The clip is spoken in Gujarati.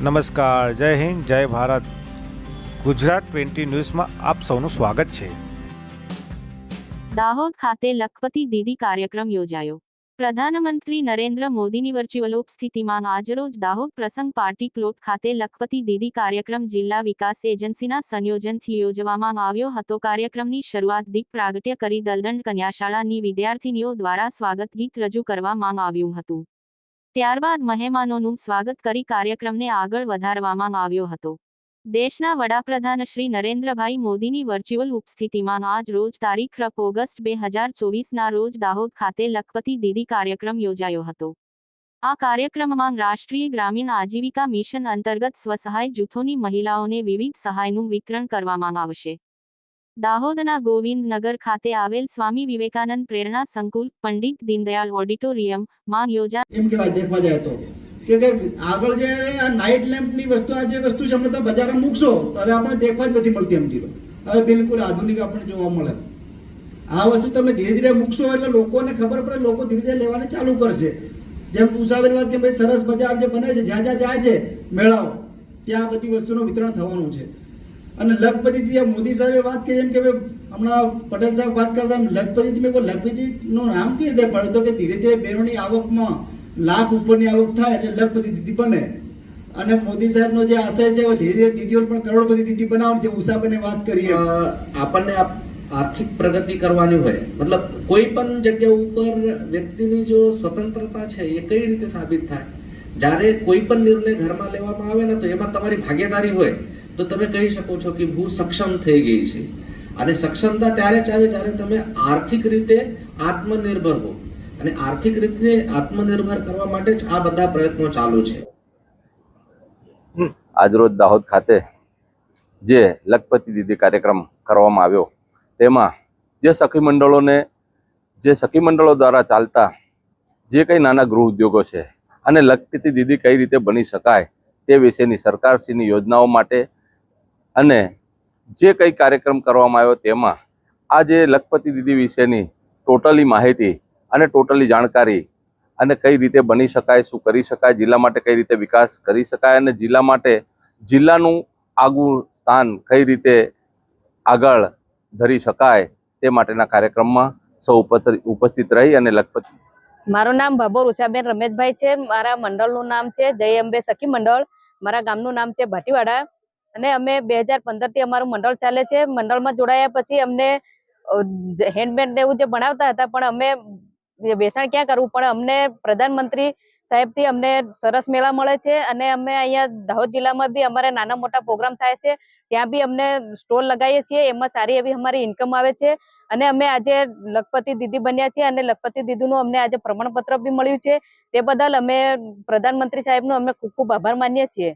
નમસ્કાર, જય હિન્દ, જય ભારત. ગુજરાત 20 ન્યૂઝમાં આપ સૌનું સ્વાગત છે. દાહોદ ખાતે લખપતિ દીદી કાર્યક્રમ યોજાયો. પ્રધાનમંત્રી નરેન્દ્ર મોદીની વર્ચ્યુઅલ ઉપસ્થિતિમાં આજરોજ દાહોદ પ્રસંગ પાર્ટી પ્લોટ ખાતે લખપતિ દીદી કાર્યક્રમ જિલ્લા વિકાસ એજન્સીના સંયોજનથી યોજવામાં આવ્યો હતો. કાર્યક્રમની શરૂઆત દીપ પ્રાગટ્ય કરી દલદંડ કન્યાશાળાની વિદ્યાર્થીનીઓ દ્વારા સ્વાગત ગીત રજૂ કરવામાં આવ્યું હતું. ત્યારબાદ મહેમાનોનું સ્વાગત કરી કાર્યક્રમને આગળ વધારવામાં આવ્યો હતો. દેશના વડાપ્રધાન શ્રી નરેન્દ્રભાઈ મોદીની વર્ચ્યુઅલ ઉપસ્થિતિમાં આજ રોજ તારીખ 3 ઓગસ્ટ 2024ના રોજ દાહોદ ખાતે લખપતિ દીદી કાર્યક્રમ યોજાયો હતો. આ કાર્યક્રમમાં રાષ્ટ્રીય ગ્રામીણ આજીવિકા મિશન અંતર્ગત સ્વસહાય જૂથોની મહિલાઓને વિવિધ સહાયનું વિતરણ કરવામાં આવશે. દાહોદના ગોવિંદનગર ખાતે આવેલ સ્વામી વિવેકાનંદ પ્રેરણા સંકુલ પંડિત દીનદયાળ ઓડિટોરિયમ માં યોજા એમ કહેવાય દેખવા જાય તો કે આગળ જે નાઇટ લેમ્પની વસ્તુ આ જે વસ્તુ છે તમે બજારમાં મૂકશો તો હવે આપણે દેખવા જ નથી મળતી એમ કીધું. હવે બિલકુલ આધુનિક આપણને જોવા મળે. આ વસ્તુ તમે ધીરે ધીરે મૂકશો એટલે લોકોને ખબર પડે, લોકો ધીરે ધીરે લેવાને ચાલુ કરશે. જેમ પૂછાવેલી વાત કે ભાઈ સરસ બજાર જે બને છે જ્યાં જ્યાં જાય છે મેળાઓ ત્યાં બધી વસ્તુનું વિતરણ થવાનું છે. અને લખપતિથી મોદી સાહેબે વાત કરી એમ કે હમણાં પટેલ સાહેબ વાત કરતા લખપતિથી લખપતિનું નામ કેવી રીતે પડે તો કે ધીરે ધીરે બહેનોની આવકમાં લાખ ઉપરની આવક થાય એટલે લખપતિ દીદી બને. અને મોદી સાહેબનો જે આશય છે ધીરે ધીરે દીદીઓને પણ કરોડપતિ દીદી બનાવવાની જે ઉષાબેને વાત કરી આપણને આર્થિક પ્રગતિ કરવાની હોય મતલબ કોઈ પણ જગ્યા ઉપર વ્યક્તિની જો સ્વતંત્રતા છે એ કઈ રીતે સાબિત થાય. જ્યારે કોઈ પણ નિર્ણય ઘરમાં લેવામાં આવે ને તો એમાં તમારી ભાગીદારી હોય તો તમે કહી શકો છો કે હું સક્ષમ થઈ ગઈ છે. અને સક્ષમતા ત્યારે જ આવે જ્યારે તમે આર્થિક રીતે આત્મનિર્ભર હો. અને આર્થિક રીતે આત્મનિર્ભર કરવા માટે જ આ બધા પ્રયત્નો ચાલુ છે. આજરોજ દાહોદ ખાતે જે લખપતિ દીદી કાર્યક્રમ કરવામાં આવ્યો તેમાં જે સખી મંડળો દ્વારા ચાલતા જે કંઈ નાના ગૃહ ઉદ્યોગો છે અને લખપતિ દીદી કઈ રીતે બની શકાય તે વિશેની સરકારશ્રીની યોજનાઓ માટે અને જે કંઈ કાર્યક્રમ કરવામાં આવ્યો તેમાં આ જે લખપતિ દીદી વિશેની ટોટલી માહિતી અને ટોટલી જાણકારી અને કઈ રીતે બની શકાય, શું કરી શકાય, જિલ્લા માટે કઈ રીતે વિકાસ કરી શકાય અને જિલ્લા માટે જિલ્લાનું આગવું સ્થાન કઈ રીતે આગળ ધરી શકાય તે માટેના કાર્યક્રમમાં સૌ ઉપસ્થિત રહી અને લખપતિ. મારું નામ ભાભોર ઉષાબેન રમેશભાઈ છે. મારા મંડળનું નામ છે જય અંબે સખી મંડળ. મારા ગામનું નામ છે ભાટીવાડા. અને અમે 2015થી અમારું મંડળ ચાલે છે. મંડળમાં જોડાયા પછી અમને હેન્ડમેડ ને એવું જે બનાવતા હતા પણ અમે વેચાણ ક્યાં કરવું પણ અમને પ્રધાનમંત્રી સાહેબથી અમને સરસ મેળા મળે છે. અને અમે અહીંયા દાહોદ જિલ્લામાં બી અમારે નાના મોટા પ્રોગ્રામ થાય છે ત્યાં બી અમને સ્ટોલ લગાવીએ છીએ. એમાં સારી એવી અમારી ઇન્કમ આવે છે. અને અમે આજે લખપતિ દીદી બન્યા છીએ અને લખપતિ દીદીનું અમને આજે પ્રમાણપત્ર બી મળ્યું છે. તે બદલ અમે પ્રધાનમંત્રી સાહેબનો અમે ખૂબ ખૂબ આભાર માનીએ છીએ.